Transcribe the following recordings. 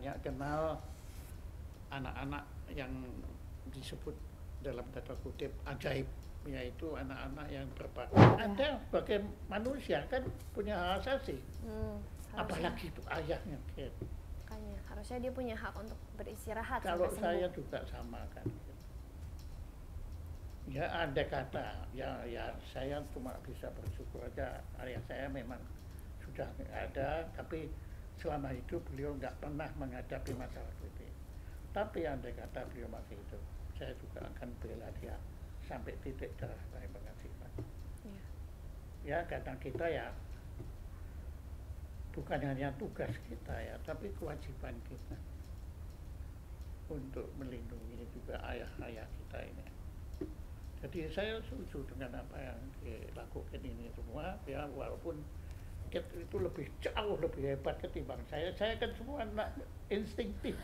banyak kenal anak-anak yang disebut dalam tanda kutip ajaib, yaitu anak-anak yang berbakat. Anda sebagai manusia kan punya hak asasi, apalagi itu ayahnya. Makanya harusnya dia punya hak untuk beristirahat. Kalau sampai saya sembuh. juga sama kan. Ya andai kata, ya saya cuma bisa bersyukur aja ayah saya memang sudah ada, tapi selama hidup beliau nggak pernah menghadapi masalah seperti itu. Tapi andai kata beliau masih hidup, saya juga akan bela dia sampai titik darah saya pengasihan. Ya karena kita ya bukan hanya tugas kita ya, tapi kewajiban kita untuk melindungi juga ayah-ayah kita ini. Jadi saya setuju dengan apa yang dilakukan ini semua ya, walaupun itu jauh lebih hebat ketimbang saya. Saya kan semua instinktif,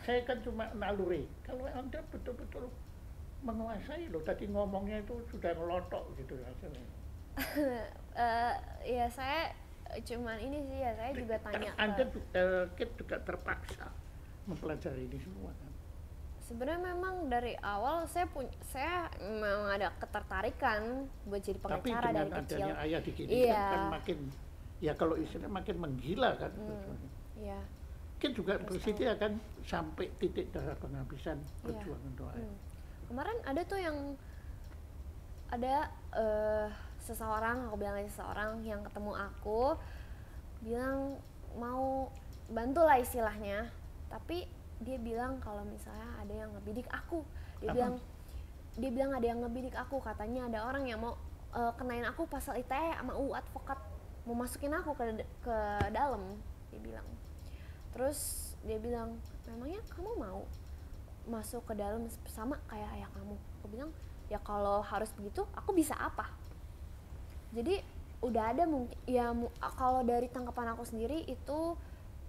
saya kan cuma naluri. Kalau Anda betul-betul menguasai loh, tadi ngomongnya itu sudah ngelotok gitu hasilnya. Ya saya cuman ini sih ya, saya juga tanya Anda juga terpaksa mempelajari ini semua kan. Sebenarnya memang dari awal saya memang ada ketertarikan buat jadi pengacara dari kecil. Tapi dengan adanya ayah di sini kan makin, ya kalau istilahnya makin menggila kan. Iya. Mungkin juga bersedia kan sampai titik darah penghabisan perjuangan doa. Kemarin ada tuh yang ada seseorang, aku bilang seseorang yang ketemu aku, bilang mau bantu lah istilahnya, tapi dia bilang kalau misalnya ada yang ngebidik aku, dia bilang ada yang ngebidik aku, katanya ada orang yang mau kenain aku pasal ITE sama UU advokat, mau masukin aku ke dalam, dia bilang. Terus dia bilang, memangnya kamu mau masuk ke dalam sama kayak ayah kamu? Aku bilang, ya kalau harus begitu aku bisa apa? Jadi udah ada mungkin ya, kalau dari tangkapan aku sendiri itu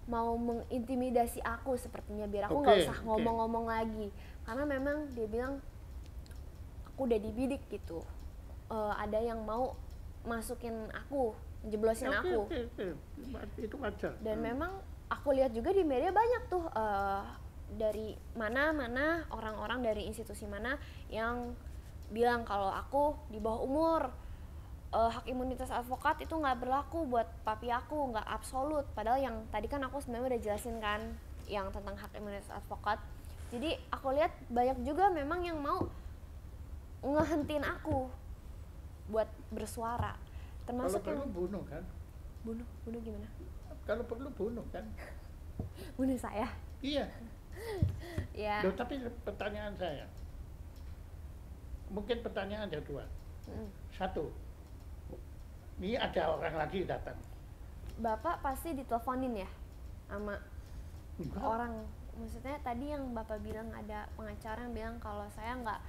mau mengintimidasi aku sepertinya, biar aku nggak usah ngomong-ngomong lagi, karena memang dia bilang aku udah dibidik gitu. Ada yang mau masukin aku, jeblosin aku. Itu wajar. Dan memang aku lihat juga di media banyak tuh dari mana orang-orang dari institusi mana yang bilang kalau aku di bawah umur. Hak imunitas advokat itu nggak berlaku buat papi aku, nggak absolut. Padahal yang tadi kan aku sebenarnya udah jelasin kan yang tentang hak imunitas advokat. Jadi aku lihat banyak juga memang yang mau ngehentiin aku buat bersuara. Termasuk kalau perlu yang bunuh kan? Bunuh gimana? Kalau perlu bunuh kan? Bunuh saya? Iya. Ya. Loh, tapi pertanyaan saya, mungkin pertanyaan ada dua. Satu, ini ada orang lagi datang. Bapak pasti diteleponin ya sama orang. Maksudnya tadi yang Bapak bilang ada pengacara yang bilang kalau saya nggak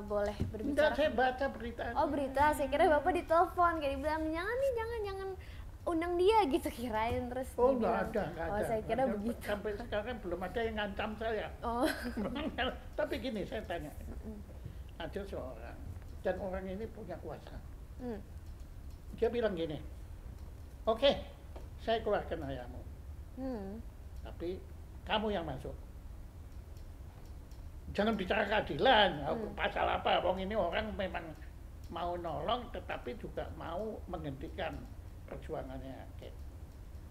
boleh berbicara. Enggak, saya baca berita. Oh berita, saya kira Bapak ditelepon kayak dibilang jangan undang dia gitu, kirain. Terus oh nggak ada. Oh saya kira begitu. Sampai sekarang belum ada yang ngancam saya. Oh. Tapi gini, saya tanya, ada seorang dan orang ini punya kuasa. Dia bilang gini, oke, saya keluarkan ayahmu, tapi kamu yang masuk. Jangan bicara keadilan, pasal apa? Wong ini orang memang mau nolong, tetapi juga mau menghentikan perjuangannya Kate.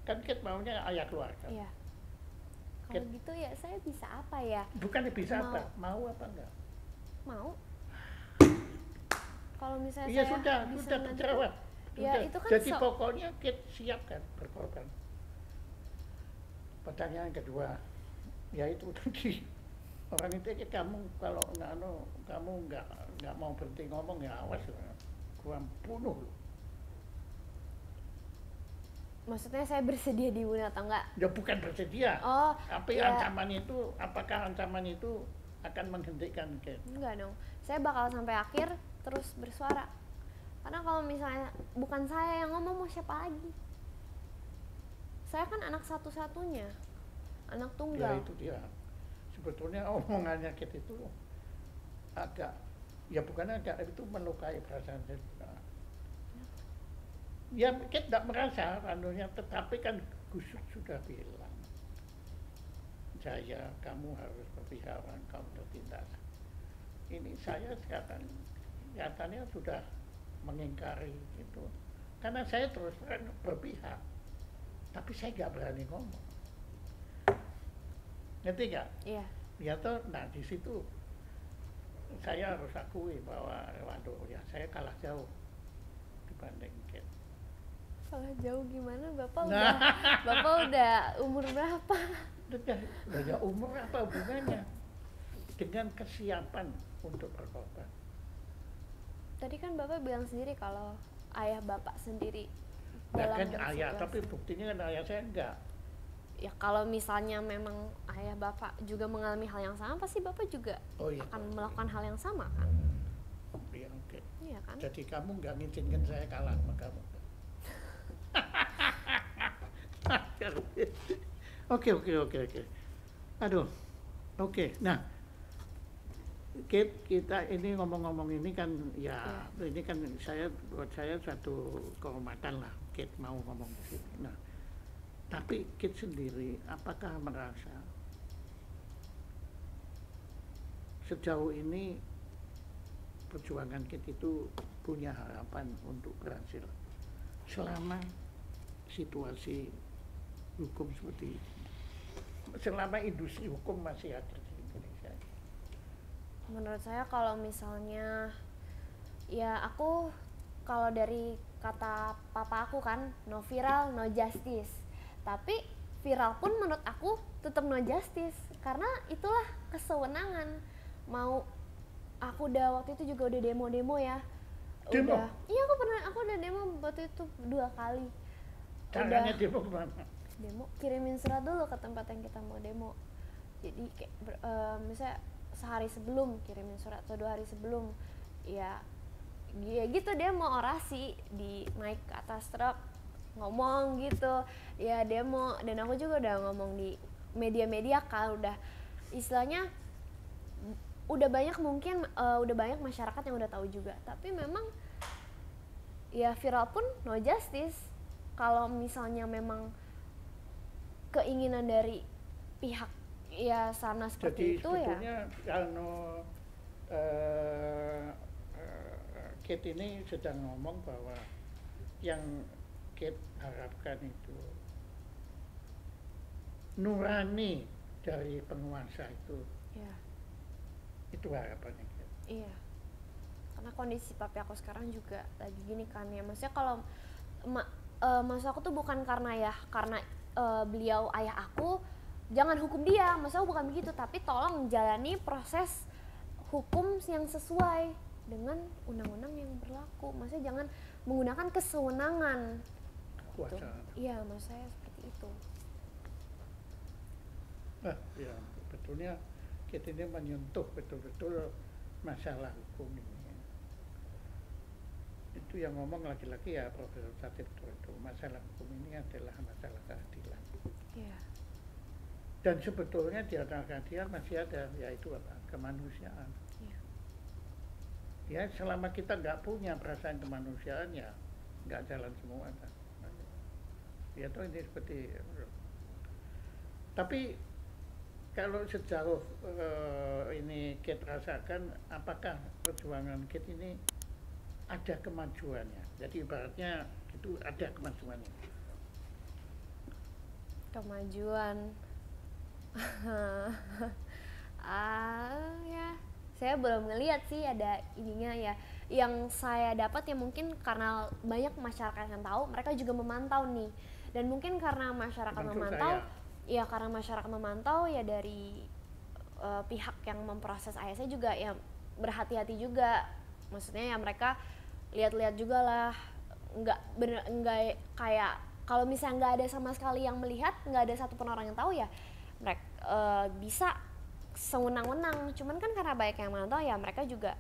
Kan Kate maunya ayah keluarga. Iya. Kalau gitu ya saya bisa apa ya? Bukan bisa apa, mau apa enggak? Mau. Kalau misalnya iya, saya sudah terjawab. Ya, itu kan jadi pokoknya Kate siap kan berkorban. Pertanyaan kedua, yaitu tadi orang itu kamu kalau kamu nggak mau berhenti ngomong ya awas, gua bunuh. Maksudnya saya bersedia dibunuh atau enggak? Ya bukan bersedia. Oh. Tapi ya. Ancaman itu, apakah ancaman itu akan menghentikan Kate? Enggak dong. Saya bakal sampai akhir terus bersuara. Karena kalau misalnya bukan saya yang ngomong, mau siapa lagi? Saya kan anak satu-satunya, anak tunggal. Ya itu dia. Sebetulnya omongannya Kate itu agak, ya bukan agak, itu melukai perasaan saya juga. Ya Kate tidak merasa anunya, tetapi kan Gus Dur sudah bilang kamu harus berpihak orang kamu tertindas. Ini saya sekarang nyatanya sudah mengingkari itu, karena saya terus terang berpihak, tapi saya nggak berani ngomong, ngerti nggak? Iya. Ya toh, nah di situ saya harus akui bahwa waduh ya saya kalah jauh dibanding Kate. Kalau jauh gimana Nah. Bapak udah umur berapa? Udah umur apa hubungannya dengan kesiapan untuk berkorban? Tadi kan Bapak bilang sendiri kalau ayah Bapak sendiri Ya dalam kan ayah, situasi. tapi buktinya kan ayah saya enggak. Ya kalau misalnya memang ayah Bapak juga mengalami hal yang sama, pasti Bapak juga Oh iya. akan melakukan hal yang sama kan? Iya, oke. Iya kan? Jadi kamu nggak ngizinkan saya kalah sama kamu. Oke. Aduh. Oke. Nah, kita ini ngomong-ngomong ini kan ya, ini kan buat saya suatu kehormatan lah Kate mau ngomong di sini. Nah, tapi Kate sendiri apakah merasa sejauh ini perjuangan Kate itu punya harapan untuk berhasil selama situasi hukum seperti ini, selama industri hukum masih ada di Indonesia? Menurut saya kalau misalnya, ya aku kalau dari kata papa aku kan, no viral no justice, tapi viral pun menurut aku tetap no justice, karena itulah kesewenangan. Mau aku udah waktu itu juga udah demo ya. Demo? Iya, aku udah demo waktu itu 2 kali. Caranya demo kemana? Demo kirimin surat dulu ke tempat yang kita mau demo. Jadi kayak misalnya sehari sebelum kirimin surat atau 2 hari sebelum, ya gitu demo, orasi di naik ke atas truk ngomong gitu ya, demo. Dan aku juga udah ngomong di media-media kan, udah istilahnya udah banyak mungkin udah banyak masyarakat yang udah tahu juga, tapi memang ya viral pun no justice. Kalau misalnya memang keinginan dari pihak ya sana seperti Jadi itu ya. sebetulnya kalau Kate ini sedang ngomong bahwa yang Kate harapkan itu nurani dari penguasa Ya, itu harapannya Kate. iya. Karena kondisi papi aku sekarang juga lagi gini kan ya. Maksudnya kalau maksud aku tuh bukan karena beliau ayah aku, jangan hukum dia, maksud aku bukan begitu, tapi tolong jalani proses hukum yang sesuai dengan undang-undang yang berlaku. Maksudnya jangan menggunakan kesewenangan. Kekuasaan. Iya, maksud saya seperti itu. Ya, betulnya Kate ini menyentuh betul-betul masalah hukum ini. Itu yang ngomong laki-laki ya Profesor Satip itu, masalah hukum ini adalah masalah keadilan. Iya. Dan sebetulnya di antara keadilan masih ada, yaitu apa? Kemanusiaan. Iya. Ya selama kita nggak punya perasaan kemanusiaan ya nggak jalan semua kan. Ya toh ini seperti tapi kalau sejauh ini Kate rasakan, apakah perjuangan Kate ini ada kemajuannya? Jadi ibaratnya itu ada kemajuannya. Kemajuan. Ya, saya belum ngelihat sih ada ininya ya. Yang saya dapat ya mungkin karena banyak masyarakat yang tahu, mereka juga memantau nih. Dan mungkin karena masyarakat memantau, ya dari pihak yang memproses ayah saya juga ya berhati-hati juga. Maksudnya ya mereka lihat-lihat juga lah, nggak kayak kalau misalnya nggak ada sama sekali yang melihat, nggak ada satupun orang yang tahu ya mereka bisa sewenang-wenang. Cuman kan karena banyak yang mantau ya mereka juga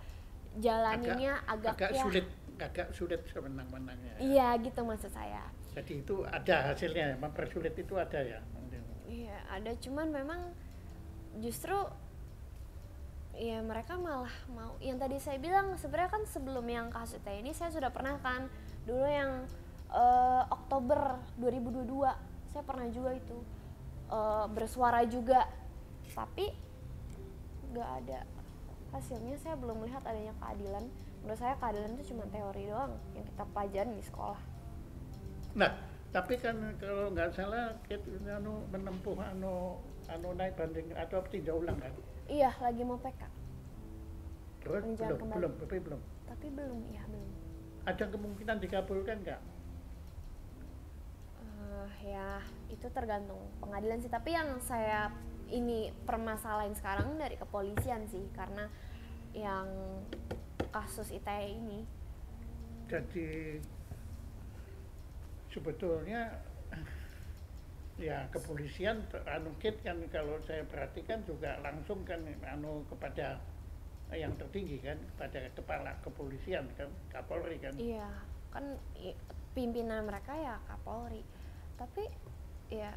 jalaninnya agak sulit sewenang-wenangnya. Iya gitu maksud saya. Jadi itu ada hasilnya, mempersulit itu ada ya. Iya ada, cuman memang justru ya mereka malah mau yang tadi saya bilang, sebenarnya kan sebelum yang kasus ini saya sudah pernah kan dulu yang Oktober 2022 saya pernah juga itu bersuara juga tapi nggak ada hasilnya. Saya belum melihat adanya keadilan. Menurut saya keadilan itu cuma teori doang yang kita pelajarin di sekolah. Nah, tapi kan kalau nggak salah kita menempuh naik banding atau tindak ulang kan? Iya, lagi mau PK. Terus belum. Tapi belum, iya belum. Ada kemungkinan dikabulkan nggak? Ya itu tergantung pengadilan sih. Tapi yang saya ini permasalahan sekarang dari kepolisian sih, karena yang kasus ITE ini. Jadi sebetulnya ya kepolisian Kit kan kalau saya perhatikan juga langsung kan kepada yang tertinggi kan, kepada kepala kepolisian kan, Kapolri kan. Iya, kan pimpinan mereka ya Kapolri. Tapi ya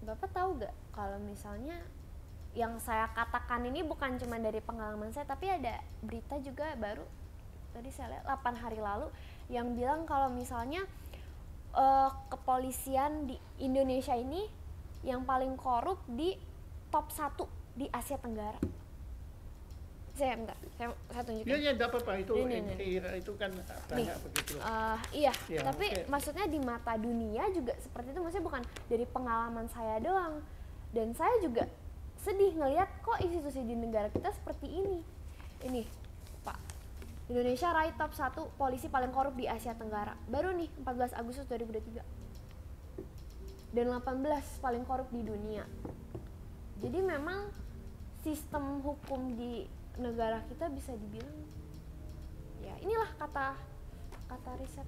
Bapak tahu gak kalau misalnya yang saya katakan ini bukan cuma dari pengalaman saya, tapi ada berita juga baru tadi saya lihat 8 hari lalu yang bilang kalau misalnya kepolisian di Indonesia ini yang paling korup di top 1 di Asia Tenggara. Saya tunjukin. Iya, enggak apa-apa itu. Ini. Itu kan banyak begitu. Iya, ya, tapi okay. Maksudnya di mata dunia juga seperti itu, maksudnya bukan dari pengalaman saya doang. Dan saya juga sedih ngelihat kok institusi di negara kita seperti ini. Ini, Pak. Indonesia raih top 1 polisi paling korup di Asia Tenggara. Baru nih 14 Agustus 2023. Dan 18 paling korup di dunia. Jadi memang sistem hukum di negara kita bisa dibilang ya inilah kata riset.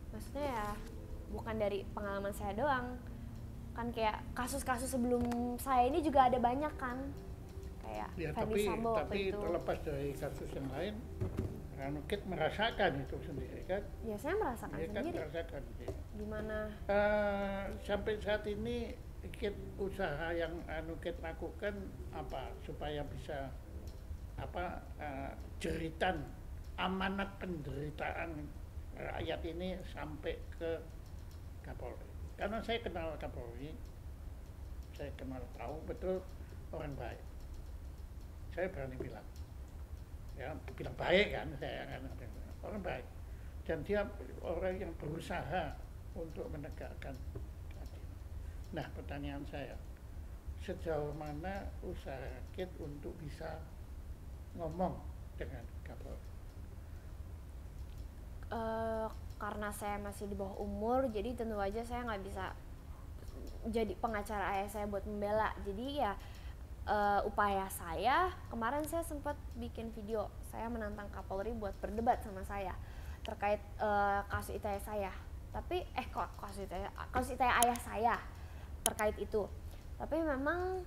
Maksudnya ya bukan dari pengalaman saya doang, kan kayak kasus-kasus sebelum saya ini juga ada banyak kan, kayak ya, Ferdi Sambo tapi itu. Terlepas dari kasus yang lain, Kit merasakan itu sendiri kan? Ya saya merasakan ya, sendiri. Kan merasakan Gimana? Sampai saat ini Kit usaha yang Kit lakukan apa supaya bisa jeritan amanat penderitaan rakyat ini sampai ke Kapolri. Karena saya kenal Kapolri, saya tahu betul orang baik. Saya berani bilang, ya bilang baik kan, saya kan orang baik. Dan dia orang yang berusaha untuk menegakkan keadilan. Nah, pertanyaan saya, sejauh mana usaha Kit untuk bisa ngomong dengan Kapolri? Karena saya masih di bawah umur, jadi tentu aja saya nggak bisa jadi pengacara ayah saya buat membela. Jadi ya upaya saya kemarin saya sempat bikin video saya menantang Kapolri buat berdebat sama saya terkait kasus ITE saya. Tapi kasus ITE ayah saya terkait itu. Tapi memang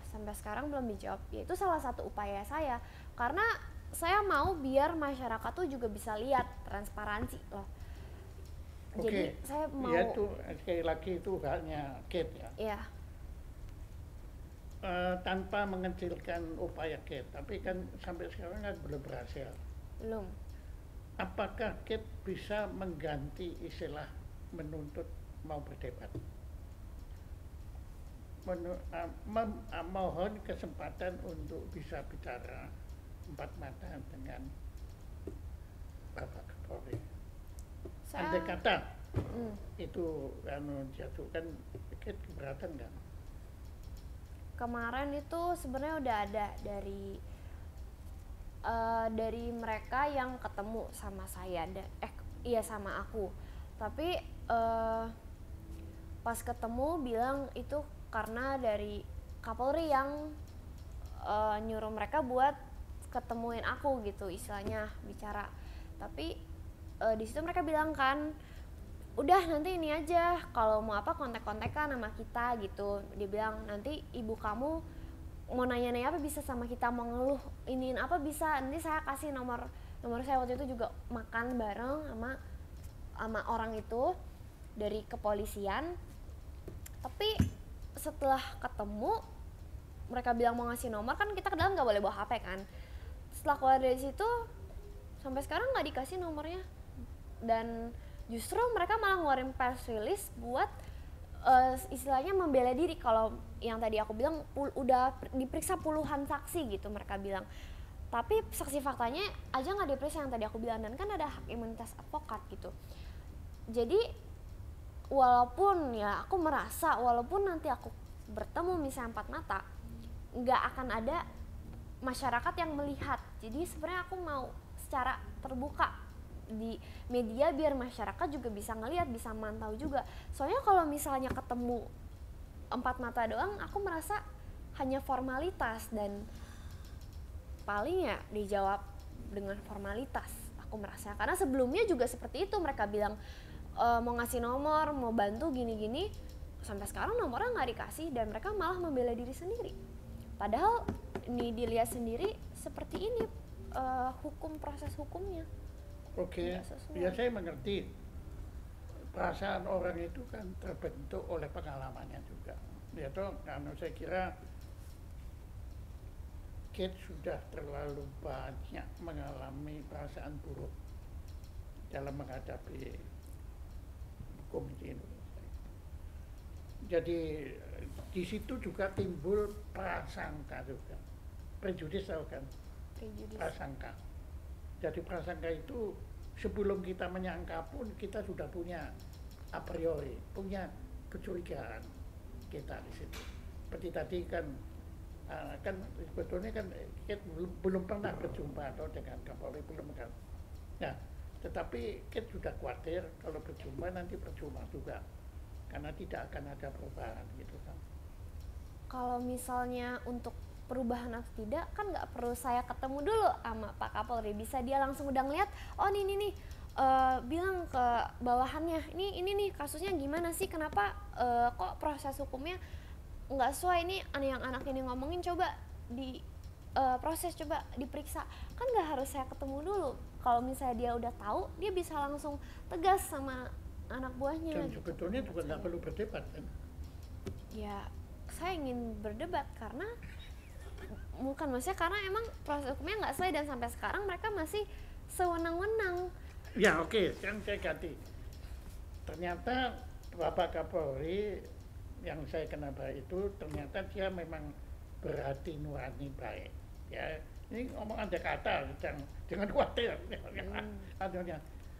sampai sekarang belum dijawab. Ya itu salah satu upaya saya, karena saya mau biar masyarakat tuh juga bisa lihat transparansi loh. Oke. Jadi saya mau. Ya itu sekali lagi itu haknya Kit ya. Iya. Tanpa mengecilkan upaya Kit, tapi kan sampai sekarang kan belum berhasil. Belum. Apakah Kit bisa mengganti istilah menuntut mau berdebat? Mohon kesempatan untuk bisa bicara empat mata dengan Bapak Kapolri. Andai kata itu dijatuhkan, Kit keberatan nggak? Kemarin itu sebenarnya udah ada dari mereka yang ketemu sama saya, sama aku. Tapi pas ketemu bilang itu karena dari Kapolri yang nyuruh mereka buat ketemuin aku gitu, istilahnya bicara. Tapi di situ mereka bilang kan, udah nanti ini aja, kalau mau apa kontak-kontakan sama kita gitu. Dia bilang nanti ibu kamu mau nanya-nanya apa bisa sama kita, mau ngeluh iniin apa bisa, nanti saya kasih nomor saya. Waktu itu juga makan bareng sama orang itu dari kepolisian. Tapi setelah ketemu mereka bilang mau ngasih nomor, kan kita ke dalam nggak boleh bawa HP kan. Setelah keluar dari situ sampai sekarang nggak dikasih nomornya, dan justru mereka malah ngeluarin press release buat istilahnya membela diri kalau yang tadi aku bilang udah diperiksa puluhan saksi gitu mereka bilang, tapi saksi faktanya aja nggak diperiksa yang tadi aku bilang, dan kan ada hak imunitas advokat gitu. Jadi walaupun ya aku merasa walaupun nanti aku bertemu misalnya 4 mata, nggak akan ada masyarakat yang melihat. Jadi sebenarnya aku mau secara terbuka di media biar masyarakat juga bisa ngelihat, bisa mantau juga. Soalnya kalau misalnya ketemu 4 mata doang, aku merasa hanya formalitas dan paling ya dijawab dengan formalitas, aku merasa. Karena sebelumnya juga seperti itu, mereka bilang mau ngasih nomor, mau bantu gini-gini, sampai sekarang nomornya nggak dikasih dan mereka malah membela diri sendiri. Padahal ini dilihat sendiri seperti ini proses hukumnya. Oke, ya saya mengerti. Perasaan orang itu kan terbentuk oleh pengalamannya juga. Ya toh, karena saya kira Kate sudah terlalu banyak mengalami perasaan buruk dalam menghadapi hukum di Indonesia. Jadi di situ juga timbul prasangka juga, prejudis tahu kan? Prasangka. Jadi prasangka itu sebelum kita menyangka pun kita sudah punya a priori, punya kecurigaan kita di situ. Seperti tadi kan sebetulnya kan kita belum pernah berjumpa atau dengan Kapolri belum kan. Nah, tetapi kita sudah khawatir kalau berjumpa nanti percuma juga karena tidak akan ada perubahan gitu kan. Kalau misalnya untuk perubahan atau tidak kan nggak perlu saya ketemu dulu sama Pak Kapolri, bisa dia langsung udah ngeliat, oh ini nih bilang ke bawahannya, ini nih kasusnya gimana sih, kenapa kok proses hukumnya nggak sesuai, ini yang anak ini ngomongin, coba di proses, coba diperiksa. Kan nggak harus saya ketemu dulu. Kalau misalnya dia udah tahu, dia bisa langsung tegas sama anak buahnya. Dan gitu. sebetulnya juga nggak perlu berdebat kan? Ya saya ingin berdebat karena maksudnya karena emang proses hukumnya nggak sesuai dan sampai sekarang mereka masih sewenang-wenang. Ya oke, kan saya ganti. Ternyata Bapak Kapolri yang saya kenal baik itu ternyata dia memang berhati nurani baik. Ya, ini ngomong ada kata jangan khawatir.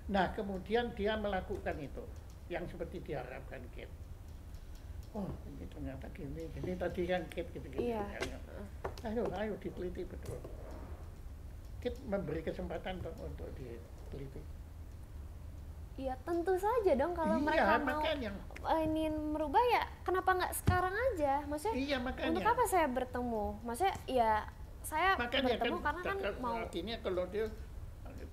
Nah kemudian dia melakukan itu yang seperti diharapkan Kate. Oh ini ternyata gini tadi kan Kate gitu-gitu. Iya. Ayo diteliti betul. Kate memberi kesempatan untuk diteliti. Iya tentu saja dong kalau mereka mau ingin merubah, ya kenapa nggak sekarang aja? Maksudnya iya, makanya. Untuk apa saya bertemu? Maksudnya ya saya makanya bertemu karena kan mau. Artinya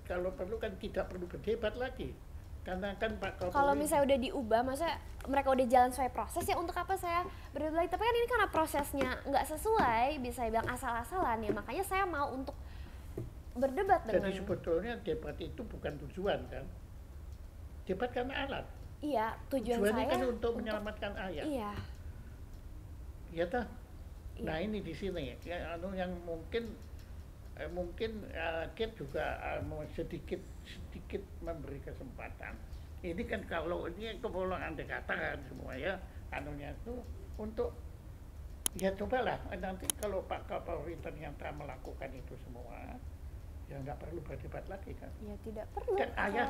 kalau perlu kan tidak perlu berdebat lagi. Karena kan Pak Kapolri, kalau misalnya udah diubah, maksudnya mereka udah jalan sesuai proses, ya untuk apa saya berdebat? Tapi kan ini karena prosesnya nggak sesuai, bisa bilang asal-asalan, ya makanya saya mau untuk berdebat dengan. Jadi sebetulnya debat itu bukan tujuan kan? Debat karena alat. Iya, tujuannya kan untuk menyelamatkan ayah. Iya. Iya toh? Iya. Nah ini di sini yang mungkin Kate juga mau sedikit memberi kesempatan. Ini kan kalau ini kebolongan dikatakan semua ya, itu untuk ya cobalah nanti kalau Pak Kapolri ternyata melakukan itu semua, ya nggak perlu berdebat lagi kan? Ya tidak perlu. Kan ayah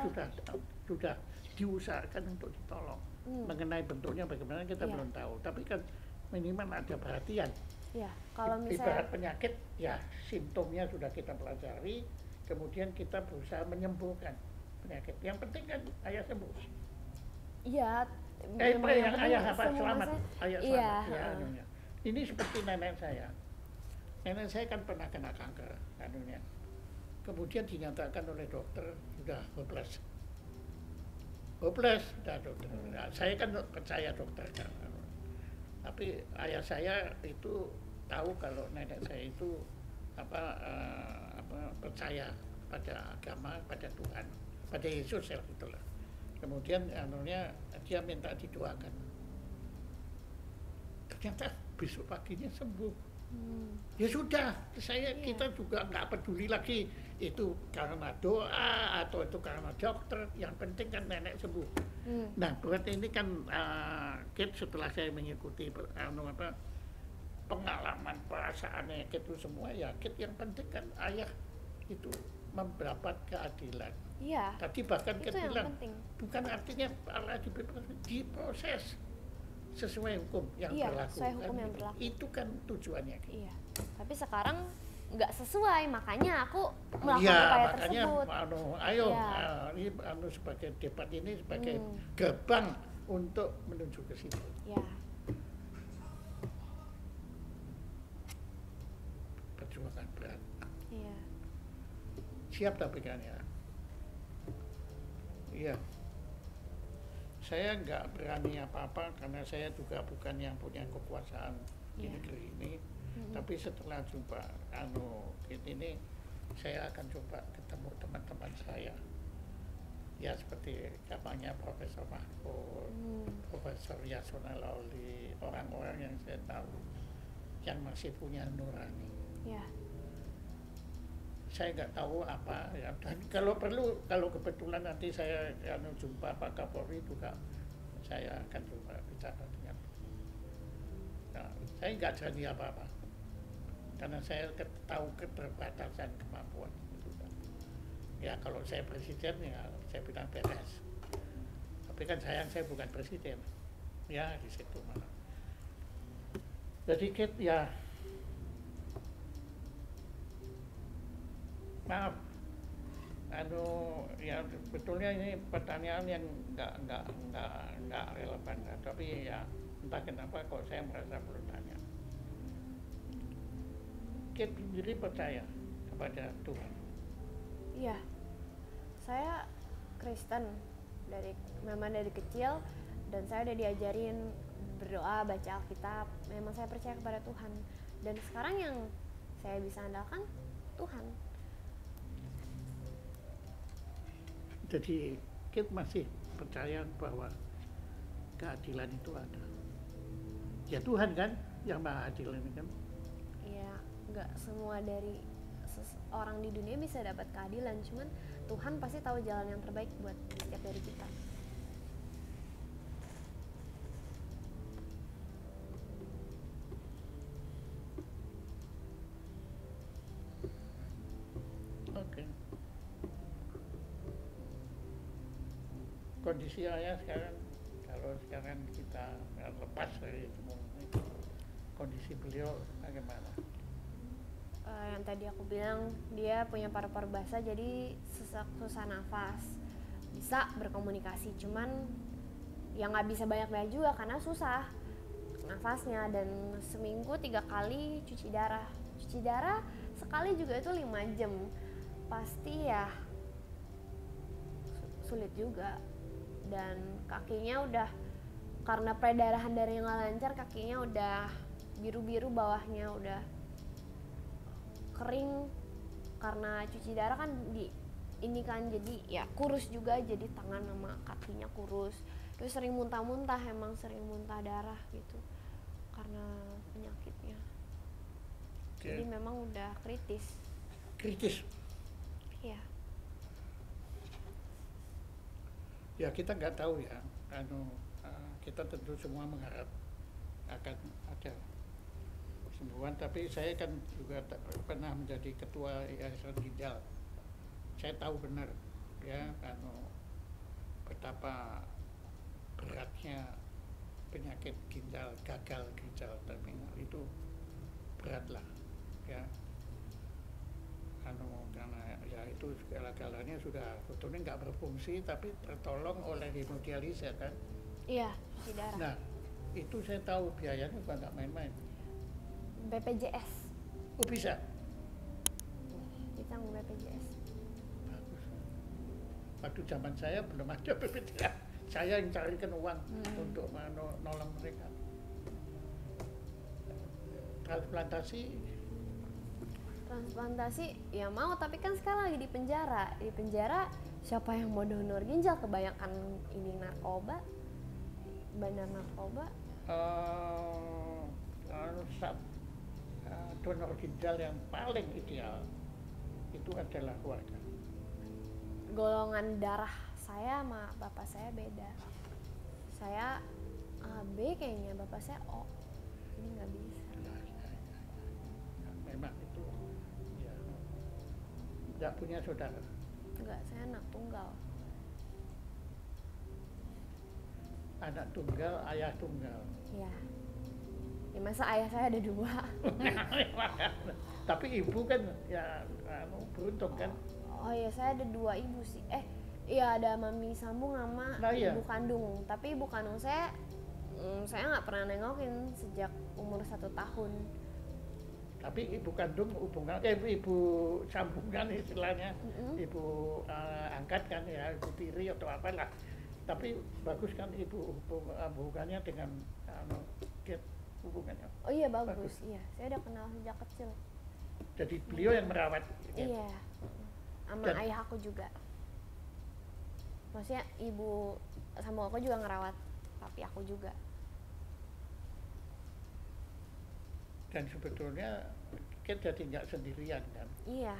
sudah diusahakan untuk ditolong. Mengenai bentuknya bagaimana kita belum tahu, tapi kan minimal ada perhatian. Ya, kalau misalnya ibarat penyakit, ya simptomnya sudah kita pelajari, kemudian kita berusaha menyembuhkan penyakit. Yang penting kan ayah sembuh. Iya. Yang ayah selamat, ayah iya, selamat. Ya, anunya. Ini seperti nenek saya. Nenek saya kan pernah kena kanker, anunya. Kemudian dinyatakan oleh dokter sudah hopeless, sudah dokter. Nah, saya kan percaya dokter kan. Tapi ayah saya itu tahu kalau nenek saya itu percaya pada agama, pada Tuhan, pada Yesus ya itulah. Kemudian dia minta didoakan. Ternyata besok paginya sembuh. Ya sudah, kita juga nggak peduli lagi itu karena doa atau itu karena dokter, yang penting kan nenek sembuh. Nah berarti ini kan Kate setelah saya mengikuti pengalaman perasaannya itu semua ya yang penting kan ayah itu mendapat keadilan. Iya, Tadi bahkan itu Ket yang bilang penting. bukan artinya Allah diproses sesuai hukum yang Iya, berlaku. sesuai hukum kan yang gitu. berlaku. Itu kan tujuannya. Iya, tapi sekarang nggak sesuai, makanya aku melakukan Iya, upaya makanya tersebut. ayo Iya. ini sebagai debat ini sebagai Hmm. gerbang untuk menuju ke situ. Ya, Perjuangan berat. iya, Siap tapi kan ya. Iya. Saya nggak berani apa-apa karena saya juga bukan yang punya kekuasaan di Iya. negeri ini. Mm-mm. Tapi setelah jumpa ini, saya akan coba ketemu teman-teman saya. Ya seperti kampanye Profesor Mahfud, Profesor Yasona Lawli, orang-orang yang saya tahu yang masih punya nurani. ya, Saya nggak tahu apa ya, dan kalau perlu, kalau kebetulan nanti saya jumpa Pak Kapolri juga, saya akan coba bicara dengan. Nah, saya nggak janji apa-apa karena saya tahu keterbatasan kemampuan itu kan. Ya kalau saya presiden ya saya bilang beres, tapi kan sayang saya bukan presiden ya, di situ malah. Jadi Kit ya maaf, ya betulnya ini pertanyaan yang nggak relevan, tapi ya entah kenapa kok saya merasa perlu tanya. Kit sendiri percaya kepada Tuhan? iya. Saya Kristen memang dari kecil, dan saya udah diajarin berdoa, baca Alkitab. Memang saya percaya kepada Tuhan, dan sekarang yang saya bisa andalkan Tuhan. Jadi Kit masih percaya bahwa keadilan itu ada. Ya Tuhan kan yang maha adil ini kan. Ya, nggak semua dari orang di dunia bisa dapat keadilan, cuman Tuhan pasti tahu jalan yang terbaik buat setiap dari kita. Oke. Kondisi ayah sekarang, kalau sekarang kita lepas dari semua itu, kondisi beliau bagaimana? Yang tadi aku bilang, dia punya paru-paru basah, jadi susah nafas. Bisa berkomunikasi, cuman ya nggak bisa banyak-banyak juga karena susah nafasnya, dan seminggu 3 kali cuci darah sekali juga itu 5 jam. Pasti ya sulit juga, dan kakinya udah, karena peredaran darahnya nggak lancar, kakinya udah biru-biru, bawahnya udah kering karena cuci darah kan ini kan, jadi ya kurus juga, jadi tangan sama kakinya kurus. Terus sering muntah-muntah, emang sering muntah darah gitu karena penyakitnya. Jadi memang udah kritis. Iya. Ya kita nggak tahu ya, kita tentu semua mengharap akan ada kesembuhan, tapi saya kan juga pernah menjadi ketua Yayasan Ginjal. Saya tahu benar ya betapa beratnya penyakit ginjal, gagal ginjal terminal itu berat lah ya. Karena ya itu segala-galanya sudah sebetulnya nggak berfungsi, tapi tertolong oleh hemodialisis kan. Iya, cuci darah. Nah itu saya tahu biayanya bukan nggak main-main. BPJS Oh bisa? ditanggung BPJS. Bagus. Waktu zaman saya belum ada BPJS. Saya yang carikan uang untuk nolong mereka. Transplantasi ya mau, tapi kan sekarang lagi di penjara. Siapa yang mau donor ginjal? Kebanyakan ini narkoba, bandar narkoba. Donor ginjal yang paling ideal itu adalah keluarga. Golongan darah saya sama bapak saya beda. Saya AB kayaknya, bapak saya O. Ini nggak bisa. nggak punya saudara. Enggak, saya anak tunggal. Anak tunggal, ayah tunggal. Ya. Ya masa ayah saya ada 2. Tapi ibu kan ya beruntung kan. Oh iya, saya ada 2 ibu sih. Iya ada mami sambung sama Nah, iya. ibu kandung. Tapi ibu kandung saya nggak pernah nengokin sejak umur 1 tahun. Tapi ibu kandung hubungan, ibu sambungan istilahnya, ibu angkat kan ya, ibu tiri atau apalah. Tapi bagus kan ibu hubungannya dengan Kit hubungannya. Oh iya bagus. Iya, saya udah kenal sejak kecil. Jadi beliau yang merawat. Kit. Iya, sama Dan- ayah aku juga. Maksudnya ibu sama aku juga ngerawat papi aku juga. Dan sebetulnya Kit jadi nggak sendirian kan. Iya,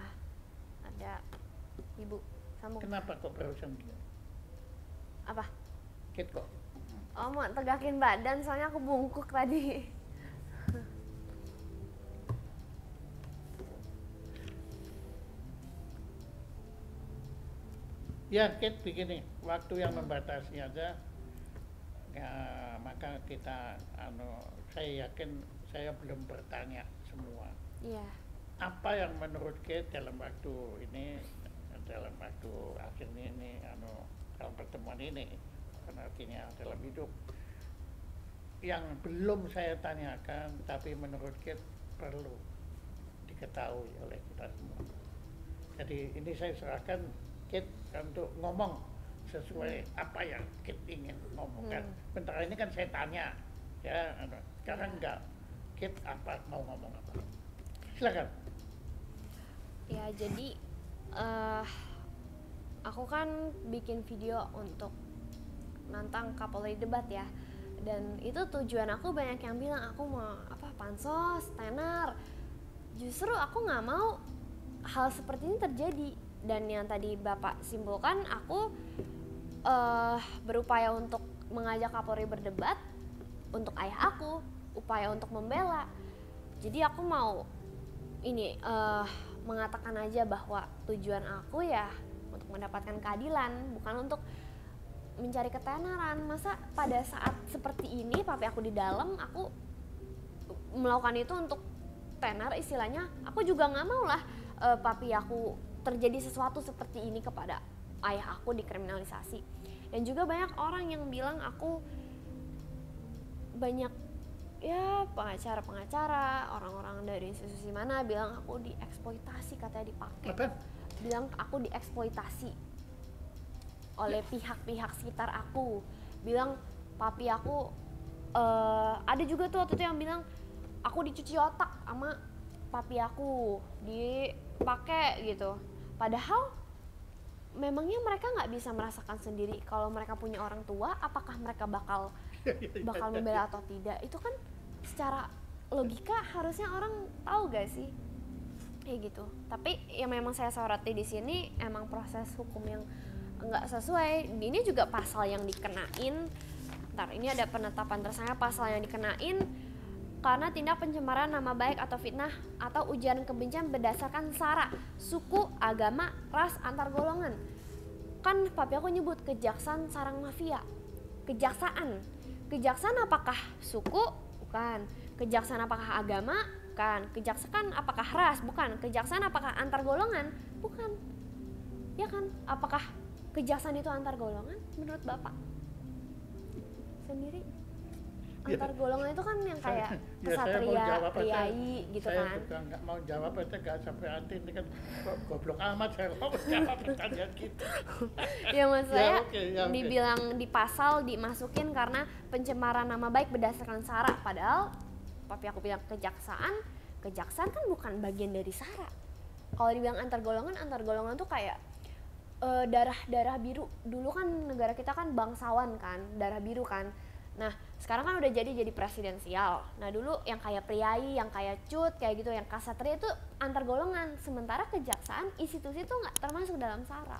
ada ibu sambung. Kenapa kok baru sendirian? Apa? Kit kok? Oh mau tegakin badan soalnya aku bungkuk tadi. Ya Kit begini, waktu yang membatasi aja, ya, maka kita, saya yakin saya belum bertanya semua. Iya. Apa yang menurut Kit dalam waktu ini, dalam waktu akhirnya ini, dalam pertemuan ini, bukan artinya dalam hidup, yang belum saya tanyakan, tapi menurut Kit perlu diketahui oleh kita semua. Jadi ini saya serahkan Kit untuk ngomong sesuai apa yang Kit ingin ngomongkan. Bentar ini kan saya tanya, ya, sekarang enggak. Kit apa mau ngomong apa? Silakan. Ya jadi aku kan bikin video untuk nantang Kapolri debat ya. Dan itu tujuan aku, banyak yang bilang aku mau pansos, tenar. Justru aku nggak mau hal seperti ini terjadi. Dan yang tadi Bapak simpulkan, aku berupaya untuk mengajak Kapolri berdebat untuk ayah aku, upaya untuk membela. Jadi aku mau ini mengatakan aja bahwa tujuan aku ya untuk mendapatkan keadilan, bukan untuk mencari ketenaran. Masa pada saat seperti ini papi aku di dalam, aku melakukan itu untuk tenar istilahnya. Aku juga nggak mau lah papi aku terjadi sesuatu seperti ini kepada ayah aku, dikriminalisasi. Dan juga banyak orang yang bilang aku banyak ya pengacara-pengacara, orang-orang dari institusi mana bilang aku dieksploitasi, katanya dipakai. Apa? Bilang aku dieksploitasi oleh pihak-pihak sekitar aku. Bilang papi aku ada juga tuh waktu itu yang bilang aku dicuci otak sama papi aku, dipakai gitu. Padahal memangnya mereka nggak bisa merasakan sendiri kalau mereka punya orang tua, apakah mereka bakal membela atau tidak? Itu kan secara logika harusnya orang tahu gak sih, kayak gitu. Tapi yang memang saya soroti di sini emang proses hukum yang nggak sesuai. Ini juga pasal yang dikenain. Ntar ini ada penetapan tersangka, pasal yang dikenain karena tindak pencemaran nama baik atau fitnah atau ujaran kebencian berdasarkan sara, suku, agama, ras, antar golongan. Kan papi aku nyebut kejaksaan sarang mafia. Kejaksaan apakah suku? Bukan. Kejaksaan apakah agama? Bukan. Kejaksaan apakah ras? Bukan. Kejaksaan apakah antar golongan? Bukan. Ya kan? Apakah kejaksaan itu antar golongan menurut Bapak sendiri? Antar golongan itu kan yang kayak kesatria, priai gitu saya kan. Saya juga nggak mau jawab aja, nggak sampai hati ini kan goblok amat saya mau jawab pertanyaan gitu. Ya maksud saya okay. Dibilang di pasal dimasukin karena pencemaran nama baik berdasarkan sara, padahal papi aku bilang kejaksaan kan bukan bagian dari sara. Kalau dibilang antar golongan tuh kayak darah biru. Dulu kan negara kita kan bangsawan kan, darah biru kan. Nah sekarang kan udah jadi presidensial. Nah dulu yang kayak priai, yang kayak cut, kayak gitu, yang kasatria itu antar golongan. Sementara kejaksaan institusi itu nggak termasuk dalam sara.